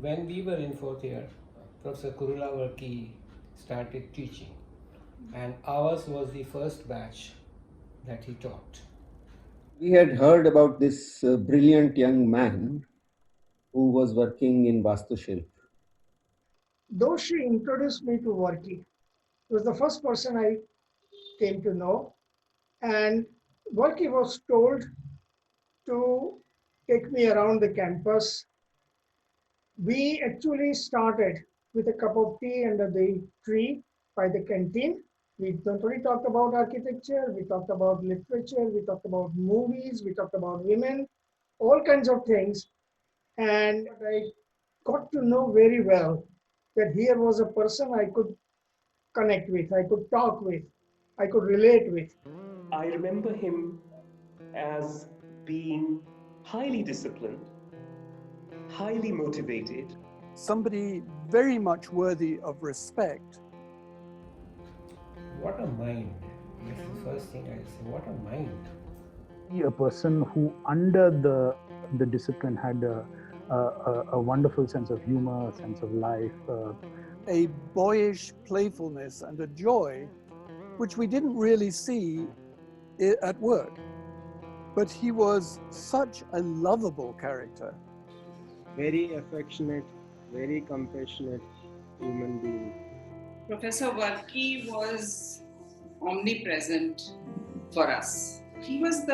when we were in fourth year, Professor Varkey started teaching, and ours was the first batch that he taught. We had heard about this brilliant young man who was working in Vastushilp. Though she introduced me to Varkey, he was the first person I came to know, and Varkey was told to take me around the campus. We actually started with a cup of tea under the tree by the canteen. We not only talked about architecture, we talked about literature, we talked about movies, we talked about women, all kinds of things. And I got to know very well that here was a person I could connect with, I could talk with, I could relate with. I remember him as being highly disciplined, highly motivated. Somebody very much worthy of respect. What a mind. That's the first thing I say. What a mind. A person who under the discipline had a wonderful sense of humor, a sense of life. A boyish playfulness and a joy which we didn't really see at work. But he was such a lovable character. Very affectionate, very compassionate human being. Professor Varkey was omnipresent for us. He was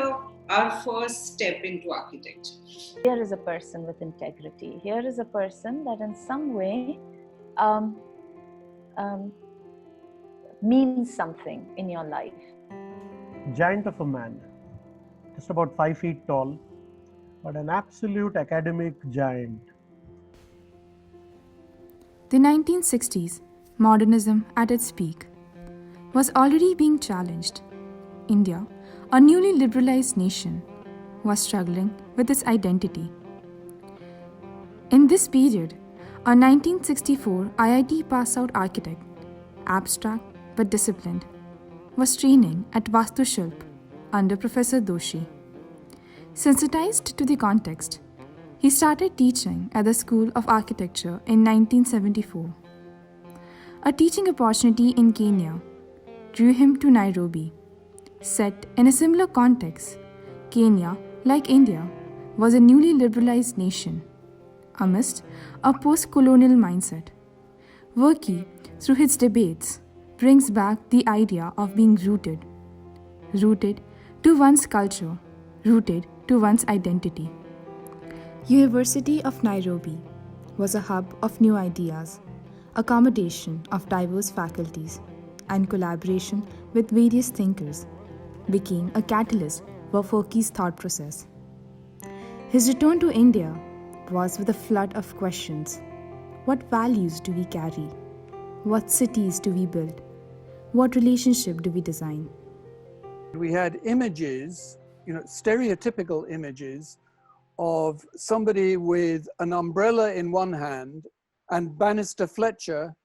our first step into architecture. Here is a person with integrity. Here is a person that in some way means something in your life. Giant of a man, just about 5 feet tall, but an absolute academic giant. The 1960s, modernism at its peak, was already being challenged. India, a newly liberalized nation, was struggling with its identity. In this period, a 1964 IIT pass-out architect, abstract but disciplined, was training at Vastushilp under Professor Doshi. Sensitized to the context, he started teaching at the School of Architecture in 1974. A teaching opportunity in Kenya drew him to Nairobi. Set in a similar context, Kenya, like India, was a newly liberalized nation amidst a post-colonial mindset. Varkey, through his debates, brings back the idea of being rooted to one's culture, rooted to one's identity. University of Nairobi was a hub of new ideas, accommodation of diverse faculties, and collaboration with various thinkers became a catalyst for Varkey's thought process. His return to India was with a flood of questions. What values do we carry? What cities do we build? What relationship do we design? We had images, stereotypical images of somebody with an umbrella in one hand and Bannister Fletcher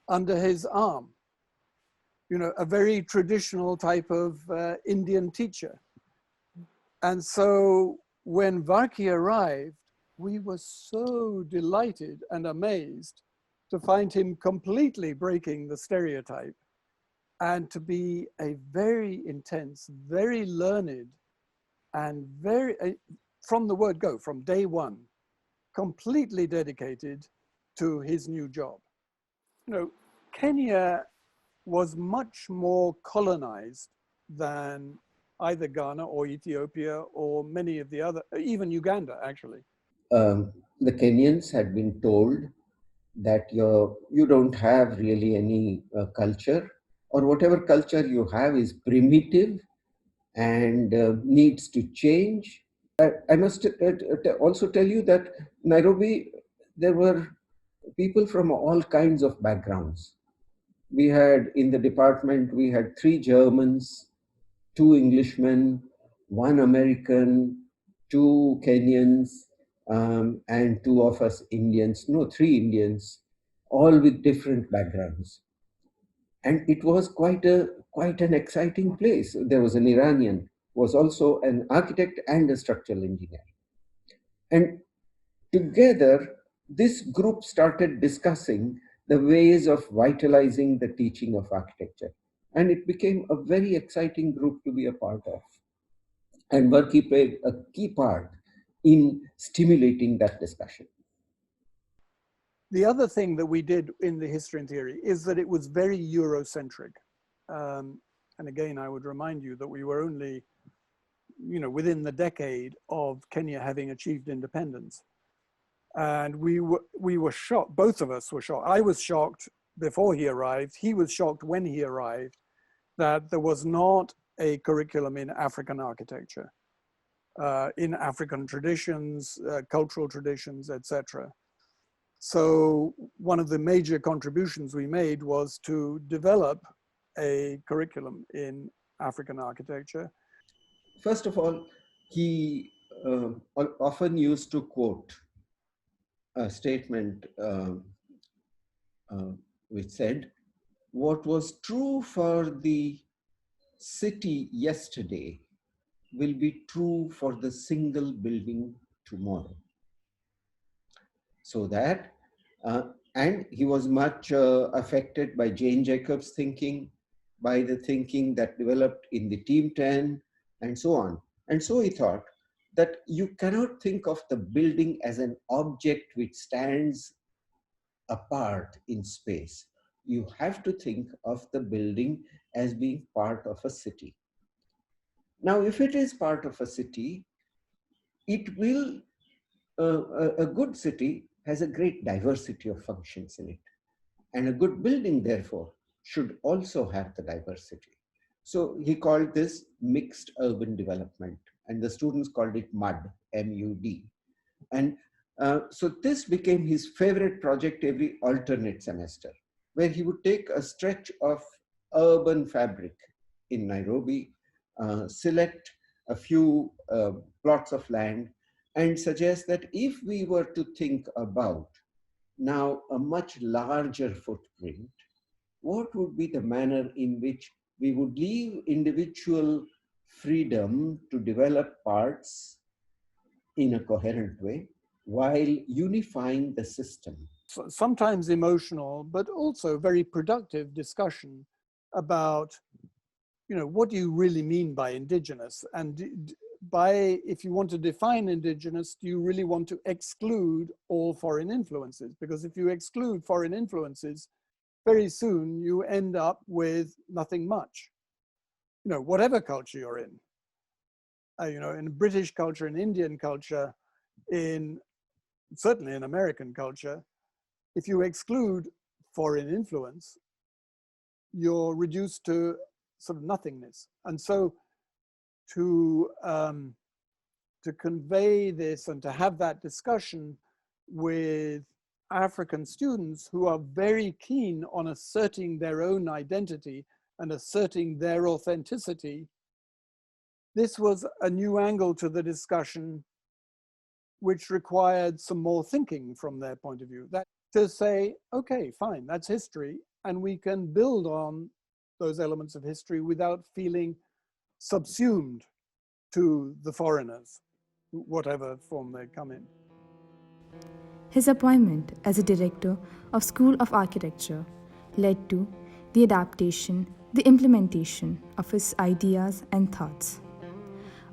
under his arm. A very traditional type of Indian teacher. And so when Varkey arrived, we were so delighted and amazed to find him completely breaking the stereotype and to be a very intense, very learned, and very, from the word go, from day one, completely dedicated to his new job. Kenya was much more colonized than either Ghana or Ethiopia or many of the other, even Uganda actually. The Kenyans had been told that you don't have really any culture, or whatever culture you have is primitive and needs to change. I must also tell you that Nairobi, there were people from all kinds of backgrounds. We had in the department, we had 3 Germans, 2 Englishmen, 1 American, 2 Kenyans, and 2 of us Indians, 3 Indians, all with different backgrounds. And it was quite an exciting place. There was an Iranian who was also an architect and a structural engineer. And together this group started discussing the ways of vitalizing the teaching of architecture. And it became a very exciting group to be a part of. And Varkey played a key part in stimulating that discussion. The other thing that we did in the history and theory is that it was very Eurocentric. And again, I would remind you that we were only, within the decade of Kenya having achieved independence. And we were shocked, both of us were shocked. I was shocked before he arrived. He was shocked when he arrived that there was not a curriculum in African architecture, in African traditions, cultural traditions, etc. So one of the major contributions we made was to develop a curriculum in African architecture. First of all, he often used to quote a statement which said, "What was true for the city yesterday will be true for the single building tomorrow." So that, and he was much affected by Jane Jacobs' thinking, by the thinking that developed in the Team 10, and so on. And so he thought that you cannot think of the building as an object which stands apart in space. You have to think of the building as being part of a city. Now, if it is part of a city, it will, a good city has a great diversity of functions in it. And a good building, therefore, should also have the diversity. So he called this mixed urban development, and the students called it MUD, M-U-D. And so this became his favorite project every alternate semester, where he would take a stretch of urban fabric in Nairobi, select a few plots of land, and suggest that if we were to think about now a much larger footprint, what would be the manner in which we would leave individual freedom to develop parts in a coherent way while unifying the system? So sometimes emotional, but also very productive discussion about, what do you really mean by indigenous? And if you want to define indigenous, do you really want to exclude all foreign influences? Because if you exclude foreign influences, very soon you end up with nothing much. Whatever culture you're in, in British culture, in Indian culture, certainly in American culture, if you exclude foreign influence, you're reduced to sort of nothingness. And so to convey this and to have that discussion with African students who are very keen on asserting their own identity and asserting their authenticity, this was a new angle to the discussion which required some more thinking from their point of view. That to say, okay, fine, that's history, and we can build on those elements of history without feeling subsumed to the foreigners, whatever form they come in. His appointment as a director of School of Architecture led to the adaptation, the implementation of his ideas and thoughts,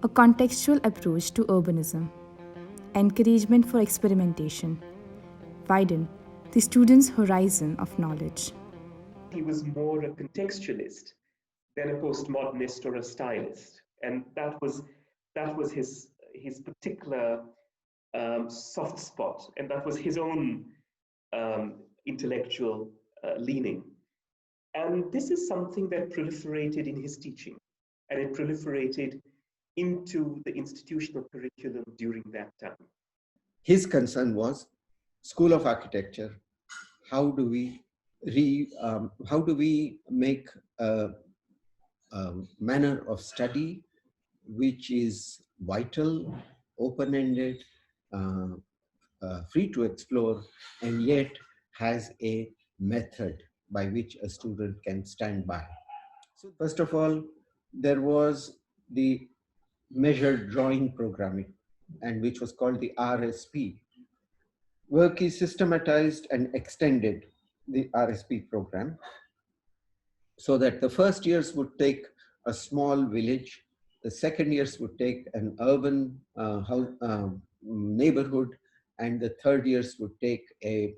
a contextual approach to urbanism, encouragement for experimentation, widen the students' horizon of knowledge. He was more a contextualist than a postmodernist or a stylist, and that was his particular soft spot, and that was his own intellectual leaning. And this is something that proliferated in his teaching, and it proliferated into the institutional curriculum during that time. His concern was School of Architecture. How do we make a manner of study which is vital, open-ended, free to explore, and yet has a method by which a student can stand by. So first of all, there was the measured drawing programming, and which was called the RSP, Varkey systematized and extended the RSP program so that the first years would take a small village, the second years would take an urban neighborhood, and the third years would take a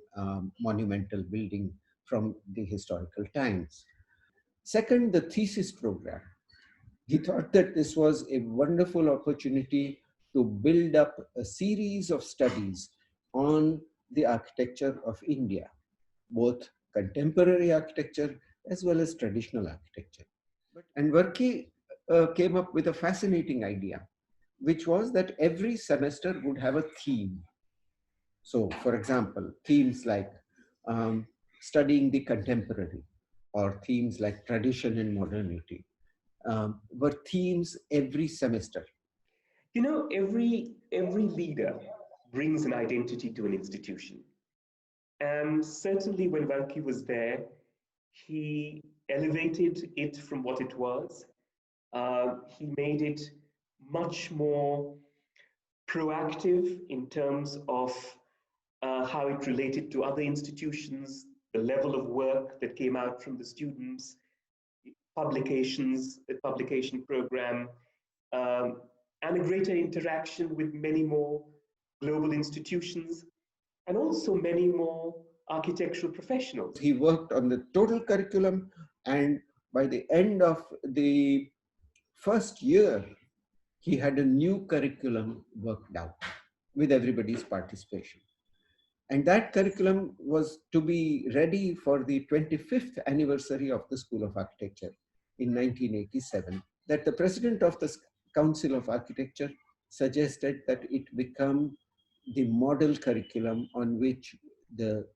monumental building from the historical times. Second, the thesis program. He thought that this was a wonderful opportunity to build up a series of studies on the architecture of India, both contemporary architecture as well as traditional architecture. And Varkey came up with a fascinating idea, which was that every semester would have a theme. So, for example, themes like studying the contemporary, or themes like tradition and modernity, were themes every semester. You know, every leader brings an identity to an institution. And certainly when Varkey was there, he elevated it from what it was. He made it much more proactive in terms of how it related to other institutions, the level of work that came out from the students, publications, the publication program, and a greater interaction with many more global institutions, and also many more architectural professionals. He worked on the total curriculum, and by the end of the first year, he had a new curriculum worked out with everybody's participation. And that curriculum was to be ready for the 25th anniversary of the School of Architecture in 1987, that the president of the Council of Architecture suggested that it become the model curriculum on which the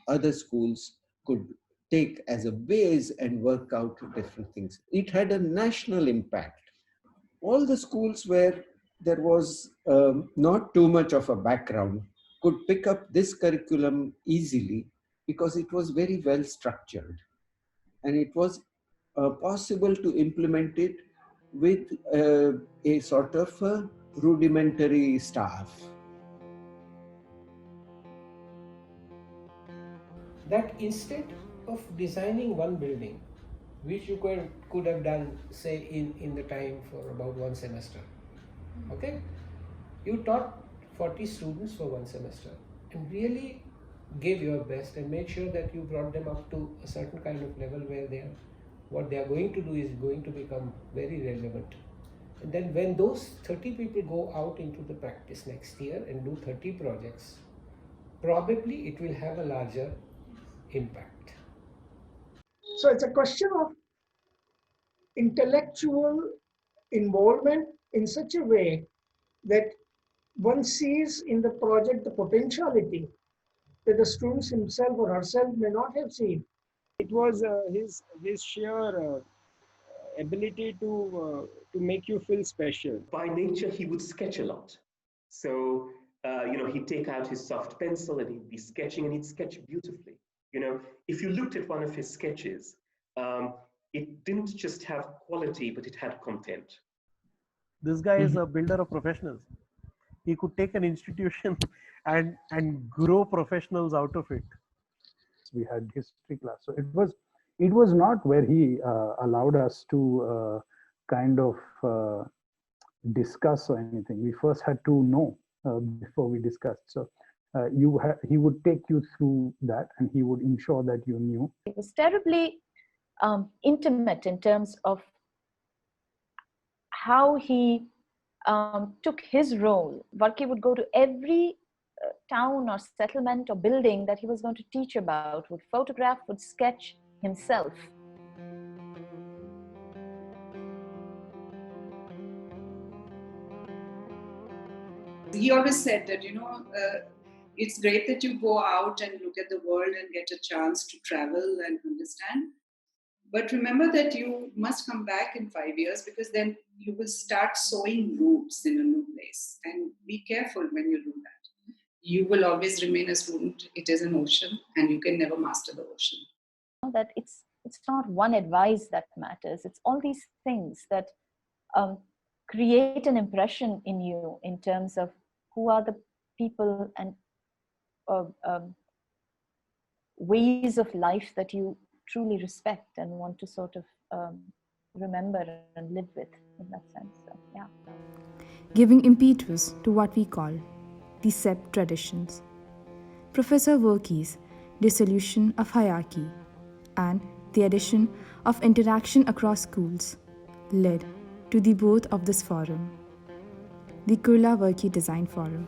other schools could take as a base and work out different things. It had a national impact. All the schools where there was not too much of a background could pick up this curriculum easily because it was very well structured, and it was possible to implement it with a sort of rudimentary staff. That instead of designing one building, which you could have done, say, in the time for about one semester, okay, you taught 40 students for one semester and really gave your best and made sure that you brought them up to a certain kind of level where what they are going to do is going to become very relevant. And then when those 30 people go out into the practice next year and do 30 projects, probably it will have a larger impact. So it's a question of intellectual involvement in such a way that one sees in the project the potentiality that the students himself or herself may not have seen. It was his sheer ability to make you feel special. By nature, he would sketch a lot. So, he'd take out his soft pencil and he'd be sketching, and he'd sketch beautifully. If you looked at one of his sketches, it didn't just have quality, but it had content. This guy is a builder of professionals. He could take an institution and grow professionals out of it. We had history class, so it was not where he allowed us to kind of discuss or anything. We first had to know before we discussed. So he would take you through that, and he would ensure that you knew. It was terribly intimate in terms of how he took his role. Varkey would go to every town or settlement or building that he was going to teach about, would photograph, would sketch himself. He always said that, it's great that you go out and look at the world and get a chance to travel and understand. But remember that you must come back in 5 years, because then you will start sowing roots in a new place. And be careful when you do that. You will always remain a student. It is an ocean, and you can never master the ocean. That it's not one advice that matters. It's all these things that create an impression in you in terms of who are the people and ways of life that you truly respect and want to sort of remember and live with in that sense. So, yeah. Giving impetus to what we call the SEP traditions. Professor Varkey's dissolution of hierarchy and the addition of interaction across schools led to the birth of this forum, the Kurula Varkey Design Forum.